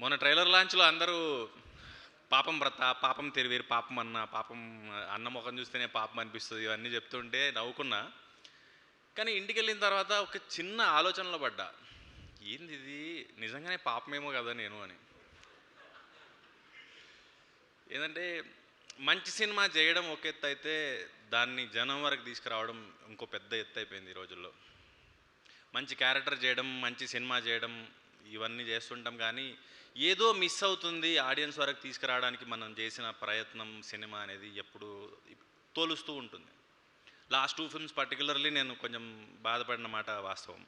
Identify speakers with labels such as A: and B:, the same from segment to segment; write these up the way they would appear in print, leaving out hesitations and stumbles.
A: మొన్న ట్రైలర్ లాంచ్లో అందరూ పాపం వ్రత, పాపం తెరివేరు, పాపం అన్న, పాపం అన్న ముఖం చూస్తేనే పాపం అనిపిస్తుంది, ఇవన్నీ చెప్తుంటే నవ్వుకున్నా. కానీ ఇంటికి వెళ్ళిన తర్వాత ఒక చిన్న ఆలోచనలో పడ్డా, ఏంది ఇది, నిజంగానే పాపమేమో కదా నేను అని. ఏంటంటే మంచి సినిమా చేయడం ఒక ఎత్తు అయితే, దాన్ని జనం వరకు తీసుకురావడం ఇంకో పెద్ద ఎత్తు అయిపోయింది ఈ రోజుల్లో. మంచి క్యారెక్టర్ చేయడం, మంచి సినిమా చేయడం, ఇవన్నీ చేస్తుంటాం కానీ ఏదో మిస్ అవుతుంది ఆడియన్స్ వరకు తీసుకురావడానికి మనం చేసిన ప్రయత్నం సినిమా అనేది ఎప్పుడు తోలుస్తూ ఉంటుంది. లాస్ట్ 2 ఫిల్మ్స్ పర్టికులర్లీ నేను కొంచెం బాధపడిన మాట వాస్తవం.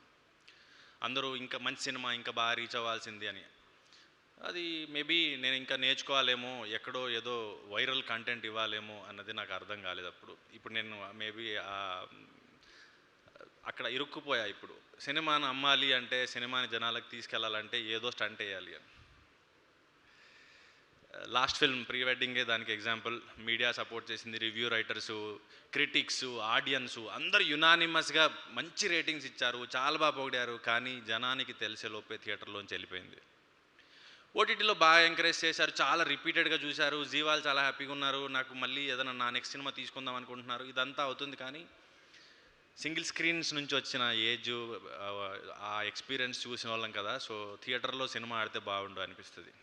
A: అందరూ ఇంకా మంచి సినిమా ఇంకా బాగా రీచ్ అవ్వాల్సింది అని. అది మేబీ నేను ఇంకా నేర్చుకోవాలేమో, ఎక్కడో ఏదో వైరల్ కంటెంట్ ఇవ్వాలేమో అన్నది నాకు అర్థం కాలేదు అప్పుడు. ఇప్పుడు నేను మేబీ అక్కడ ఇరుక్కుపోయా. ఇప్పుడు సినిమాను అమ్మాలి అంటే, సినిమాని జనాలకు తీసుకెళ్లాలంటే ఏదో స్టంట్ వేయాలి అని. లాస్ట్ ఫిల్మ్ ప్రీ వెడ్డింగే దానికి ఎగ్జాంపుల్. మీడియా సపోర్ట్ చేసింది, రివ్యూ రైటర్సు, క్రిటిక్స్, ఆడియన్సు అందరూ యునానిమస్గా మంచి రేటింగ్స్ ఇచ్చారు, చాలా బాగా పొగిడారు. కానీ జనానికి తెలిసే లోపే థియేటర్లోంచి వెళ్ళిపోయింది. ఓటీటీలో బాగా ఎంకరేజ్ చేశారు, చాలా రిపీటెడ్గా చూశారు, జీవాలు చాలా హ్యాపీగా ఉన్నారు, నాకు మళ్ళీ ఏదైనా నా నెక్స్ట్ సినిమా తీసుకుందాం అనుకుంటున్నారు. ఇదంతా అవుతుంది కానీ సింగిల్ స్క్రీన్స్ నుంచి వచ్చిన ఏజ్, ఆ ఎక్స్పీరియన్స్ చూసిన వాళ్ళం కదా. సో థియేటర్లో సినిమా ఆడితే బాగుండు అనిపిస్తుంది.